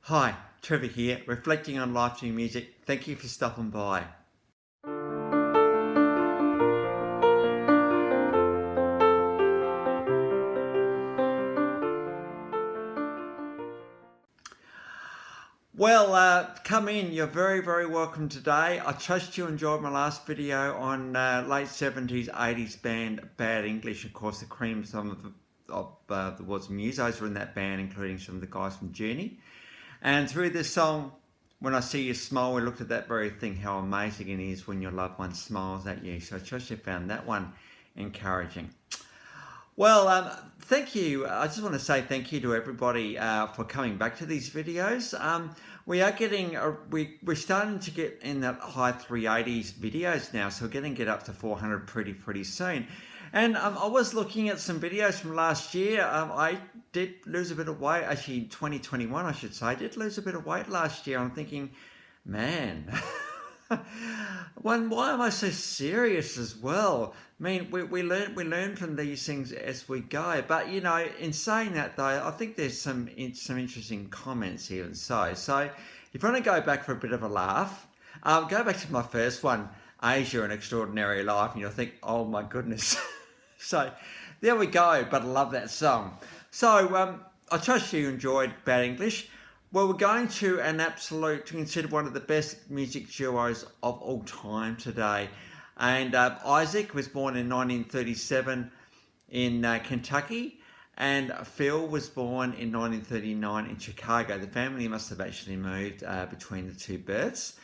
Hi, Trevor here, reflecting on life through music. Thank you for stopping by. Well, come in. You're very welcome today. I trust you enjoyed my last video on late 70s, 80s band Bad English. Of course, the cream some of the world's musos were in that band, including some of the guys from Journey. And through this song, When I See You Smile, we looked at that very thing, how amazing it is when your loved one smiles at you. So I trust you found that one encouraging. Well, thank you. I just want to say thank you to everybody for coming back to these videos. We are getting, we're starting to get in that high 380s videos now, so we're going to get up to 400 pretty soon. And I was looking at some videos from last year. I did lose a bit of weight, actually 2021 I should say. I did lose a bit of weight last year. I'm thinking, man, why am I so serious as well? I mean, we learn from these things as we go. But you know, in saying that though, I think there's some interesting comments here and so. So if you want to go back for a bit of a laugh, go back to my first one, Asia, An Extraordinary Life, and you'll think, oh my goodness. So there we go. But I love that song. So I trust you enjoyed Bad English. Well, we're going to consider one of the best music duos of all time today. And Isaac was born in 1937 in Kentucky, and Phil was born in 1939 in Chicago. The family must have actually moved between the two births.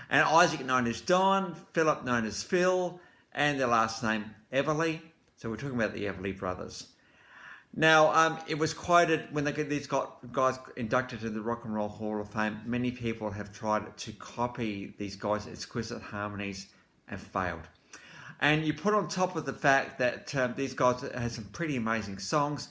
And Isaac known as Don, Philip known as Phil, and their last name Everley. So we're talking about the Everley Brothers. Now, it was quoted when they get these guys inducted to the Rock and Roll Hall of Fame. Many people have tried to copy these guys' exquisite harmonies and failed. And you put on top of the fact that these guys had some pretty amazing songs,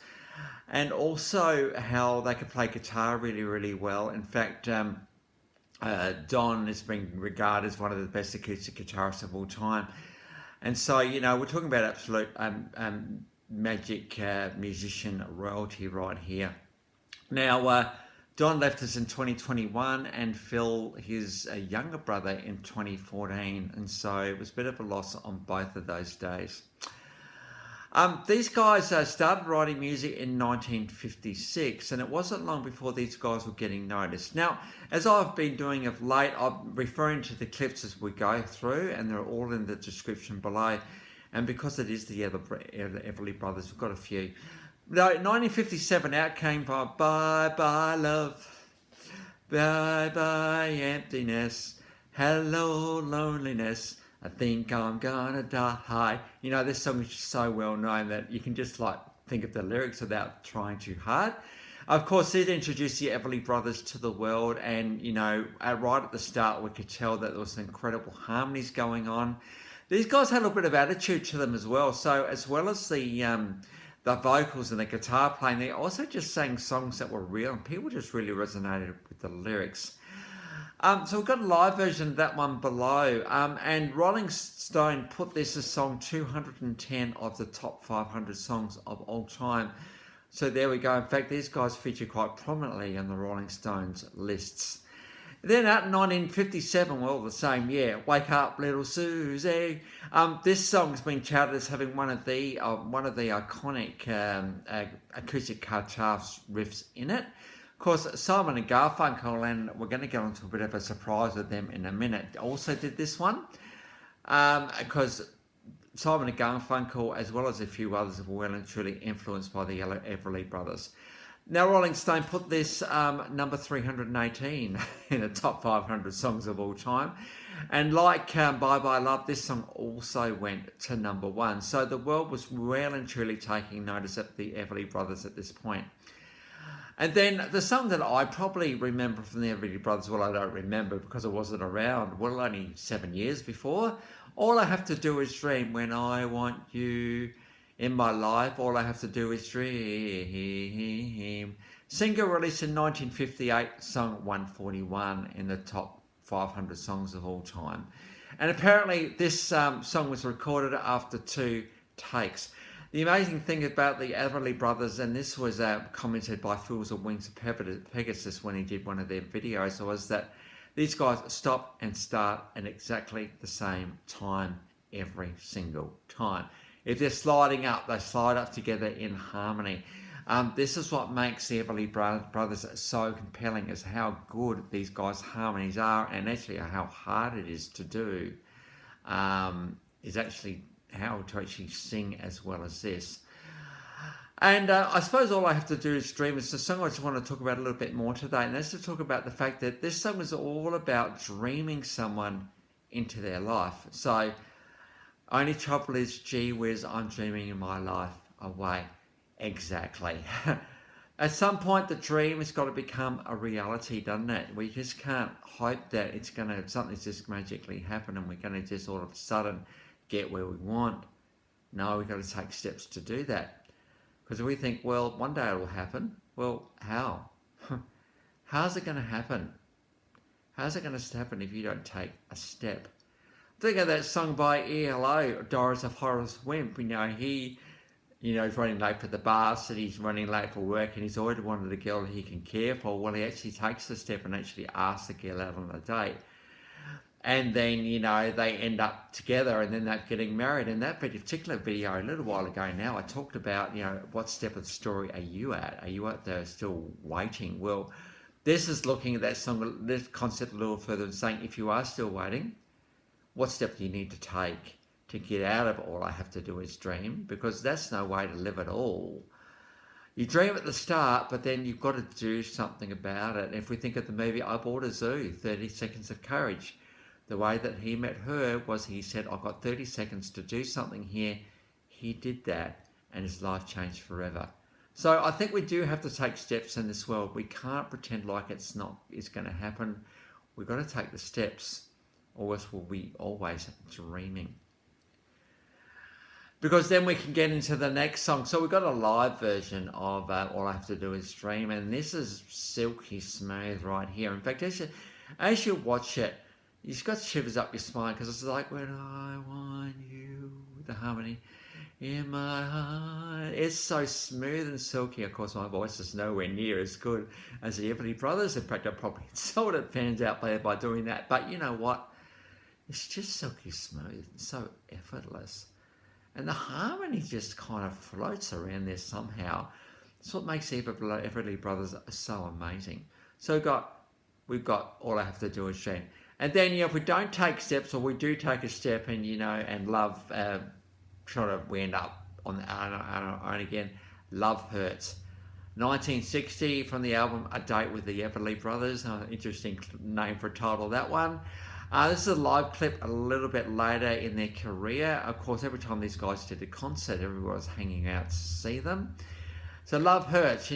and also how they could play guitar really well. In fact, Don is being regarded as one of the best acoustic guitarists of all time. And so, you know, we're talking about absolute magic musician royalty right here. Now, Don left us in 2021 and Phil, his younger brother, in 2014. And so it was a bit of a loss on both of those days. These guys started writing music in 1956, and it wasn't long before these guys were getting noticed. Now, as I've been doing of late, I'm referring to the clips as we go through, and they're all in the description below. And because it is the Everley Brothers, we've got a few. Now, 1957, out came Bye Bye Love, Bye Bye Emptiness, Hello Loneliness, I think I'm gonna die. You know, this song is just so well known that you can just like think of the lyrics without trying too hard. Of course, it introduced the Everley Brothers to the world, and you know, right at the start, we could tell that there was incredible harmonies going on. These guys had a little bit of attitude to them as well. So as well as the vocals and the guitar playing, they also just sang songs that were real, and people just really resonated with the lyrics. So we've got a live version of that one below. And Rolling Stone put this as song 210 of the top 500 songs of all time. So there we go. In fact, these guys feature quite prominently on the Rolling Stones lists. Then out in 1957, well, the same year, Wake Up Little Susie. This song's been touted as having one of the iconic acoustic guitar riffs in it. Of course, Simon and Garfunkel, and we're going to get onto a bit of a surprise with them in a minute, also did this one. Because Simon and Garfunkel, as well as a few others, were well and truly influenced by the Everley Brothers. Now, Rolling Stone put this number 318 in the top 500 songs of all time. And like Bye Bye Love, this song also went to number 1. So the world was well and truly taking notice of the Everley Brothers at this point. And then the song that I probably remember from the Everley Brothers, well, I don't remember because it wasn't around, well, only 7 years before. All I Have to Do Is Dream, When I Want You in My Life, All I Have to Do Is Dream. Single released in 1958, song 141 in the top 500 songs of all time. And apparently this song was recorded after 2 takes. The amazing thing about the Everley Brothers, and this was commented by Fools and Wings of Pegasus when he did one of their videos, was that these guys stop and start at exactly the same time every single time. If they're sliding up, they slide up together in harmony. This is what makes the Everley Brothers so compelling, is how good these guys' harmonies are, and actually how hard it is to do, is actually how to actually sing as well as this. And I suppose all I have to do is dream. It's the song I just want to talk about a little bit more today, and that's to talk about the fact that this song is all about dreaming someone into their life. So, only trouble is, gee whiz, I'm dreaming my life away. Exactly. At some point, the dream has got to become a reality, doesn't it? We just can't hope that something's just magically happen and we're going to just all of a sudden get where we want. No, we've got to take steps to do that. Because we think, well, one day it'll happen. Well, how? How's it going to happen? How's it going to happen if you don't take a step? Think of that song by ELO, Doris of Horace Wimp. He's running late for the bus and he's running late for work and he's always wanted a girl he can care for. Well, he actually takes the step and actually asks the girl out on a date. And then, they end up together and then they're getting married. In that particular video, a little while ago now, I talked about, what step of the story are you at? Are you at the still waiting? Well, this is looking at that song, this concept a little further and saying, if you are still waiting, what step do you need to take to get out of all I have to do is dream? Because that's no way to live at all. You dream at the start, but then you've got to do something about it. And if we think of the movie I Bought a Zoo, 30 Seconds of Courage, the way that he met her was he said, I've got 30 seconds to do something here. He did that and his life changed forever. So I think we do have to take steps in this world. We can't pretend like it's going to happen. We've got to take the steps, or else we'll be always dreaming. Because then we can get into the next song. So we've got a live version of All I Have to Do Is Dream, and this is silky smooth right here. In fact, as you watch it, you've got shivers up your spine, because it's like, when I want you, the harmony in my heart. It's so smooth and silky. Of course, my voice is nowhere near as good as the Everley Brothers. In fact, I probably insulted fans out there by doing that. But you know what? It's just silky smooth, so effortless. And the harmony just kind of floats around there somehow. That's what makes Everley Brothers so amazing. So we've got All I Have to Do Is Dream. And then, if we don't take steps, or we do take a step and, and love, we end up on the own again, love hurts. 1960 from the album A Date with the Everley Brothers. Interesting name for a title, that one. This is a live clip a little bit later in their career. Of course, every time these guys did a concert, everyone was hanging out to see them. So Love Hurts,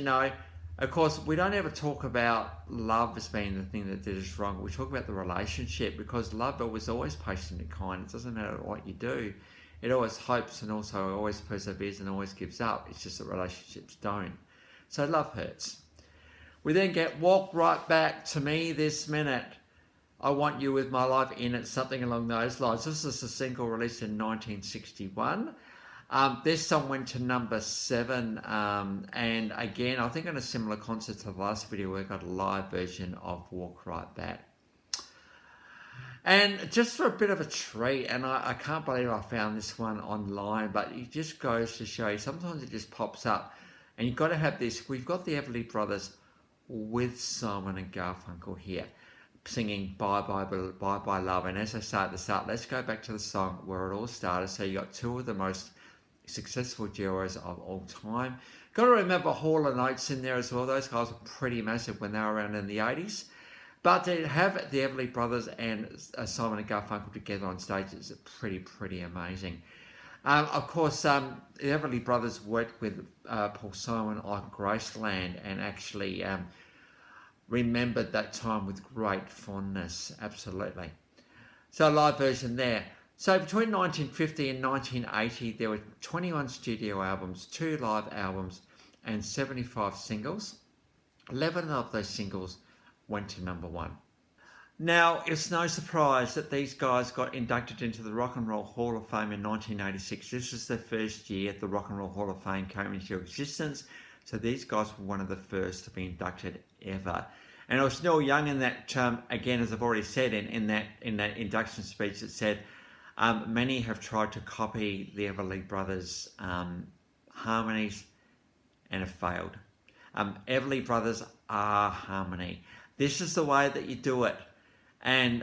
Of course, we don't ever talk about love as being the thing that did us wrong. We talk about the relationship, because love was always patient and kind. It doesn't matter what you do. It always hopes and also always perseveres and always gives up. It's just that relationships don't. So Love Hurts. We then get Walk Right Back to Me This Minute. I Want You With My Life In It, something along those lines. This is a single released in 1961. This song went to number 7, and again, I think on a similar concept to the last video, we got a live version of Walk Right Back. And just for a bit of a treat, and I can't believe I found this one online, but it just goes to show you, sometimes it just pops up, and you've got to have this. We've got the Everley Brothers with Simon and Garfunkel here, singing Bye Bye Bye Bye Love. And as I say at the start, let's go back to the song where it all started. So you got two of the most successful duos of all time. Got to remember Hall & Oates in there as well. Those guys were pretty massive when they were around in the 80s. But to have the Everley Brothers and Simon and Garfunkel together on stage is pretty amazing. Of course, the Everley Brothers worked with Paul Simon on Graceland and actually remembered that time with great fondness, absolutely. So a live version there. So between 1950 and 1980, there were 21 studio albums, 2 live albums, and 75 singles. 11 of those singles went to number 1. Now, it's no surprise that these guys got inducted into the Rock and Roll Hall of Fame in 1986. This was the first year the Rock and Roll Hall of Fame came into existence. So these guys were one of the first to be inducted ever. And I was Neil Young in that, again, as I've already said in that induction speech, it said, many have tried to copy the Everley Brothers' harmonies and have failed. Everley Brothers are harmony. This is the way that you do it. And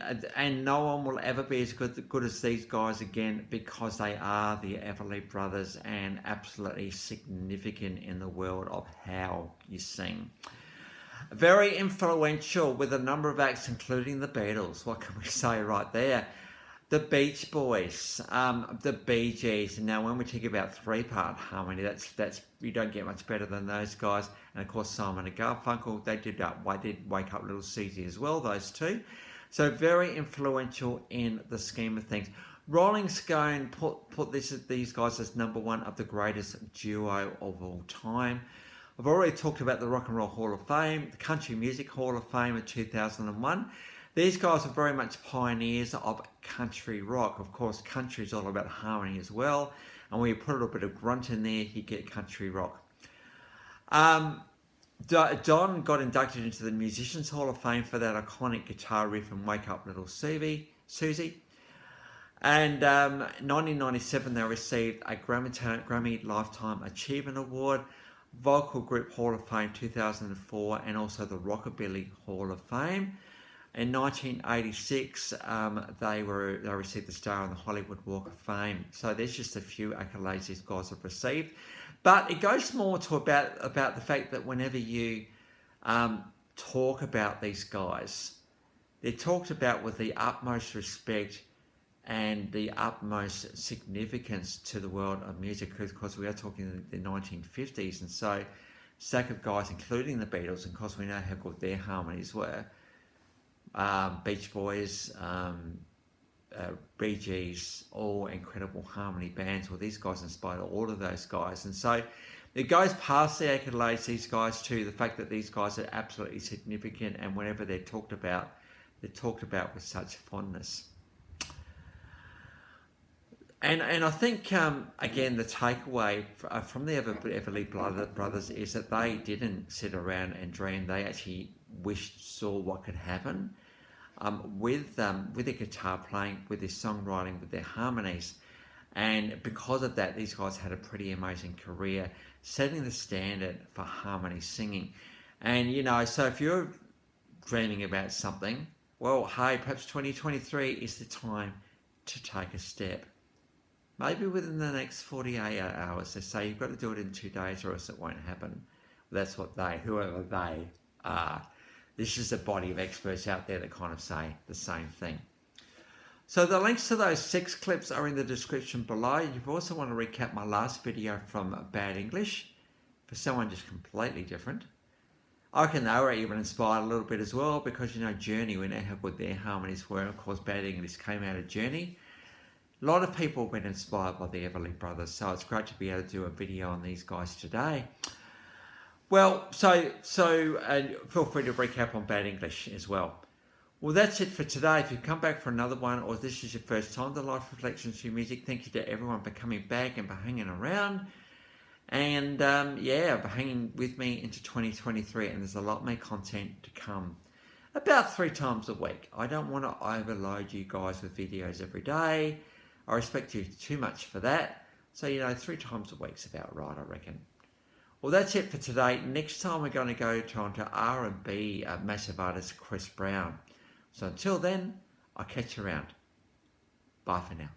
no one will ever be as good as these guys again, because they are the Everley Brothers and absolutely significant in the world of how you sing. Very influential with a number of acts, including the Beatles. What can we say right there? The Beach Boys, the Bee Gees. And now when we talk about three-part harmony, that's you don't get much better than those guys. And of course, Simon and Garfunkel, they did Wake Up Little Susie as well, those two. So very influential in the scheme of things. Rolling Stone put these guys as #1 of the greatest duo of all time. I've already talked about the Rock and Roll Hall of Fame, the Country Music Hall of Fame in 2001. These guys are very much pioneers of country rock. Of course, country is all about harmony as well. And when you put a little bit of grunt in there, you get country rock. Don got inducted into the Musicians Hall of Fame for that iconic guitar riff in Wake Up Little Susie. And 1997, they received a Grammy Lifetime Achievement Award, Vocal Group Hall of Fame 2004, and also the Rockabilly Hall of Fame. In 1986, they received the star on the Hollywood Walk of Fame. So there's just a few accolades these guys have received. But it goes more to about the fact that whenever you talk about these guys, they're talked about with the utmost respect and the utmost significance to the world of music, because we are talking the 1950s, and so stack of guys, including the Beatles, and of course we know how good their harmonies were. Beach Boys, Bee Gees, all incredible harmony bands. Well, these guys inspired all of those guys, and so it goes past the accolades, these guys, to the fact that these guys are absolutely significant, and whenever they're talked about with such fondness. And I think, again, the takeaway from the Everley Brothers is that they didn't sit around and dream. They actually saw what could happen with their guitar playing, with their songwriting, with their harmonies. And because of that, these guys had a pretty amazing career, setting the standard for harmony singing. And, you know, so if you're dreaming about something, well, hey, perhaps 2023 is the time to take a step. Maybe within the next 48 hours. They say you've got to do it in 2 days or else it won't happen. That's what whoever they are. This is a body of experts out there that kind of say the same thing. So the links to those 6 clips are in the description below. You also want to recap my last video from Bad English for someone just completely different. I reckon they were even inspired a little bit as well, because, you know, Journey, we know how good their harmonies were. Of course, Bad English came out of Journey. A lot of people have been inspired by the Everley Brothers, so it's great to be able to do a video on these guys today. Well, so feel free to recap on Bad English as well. Well, that's it for today. If you've come back for another one, or this is your first time to Life Reflections through Music, thank you to everyone for coming back and for hanging around. And for hanging with me into 2023, and there's a lot more content to come. About 3 times a week. I don't want to overload you guys with videos every day. I respect you too much for that. So, you know, 3 times a week's about right, I reckon. Well, that's it for today. Next time we're going to go to R&B massive artist Chris Brown. So until then, I'll catch you around. Bye for now.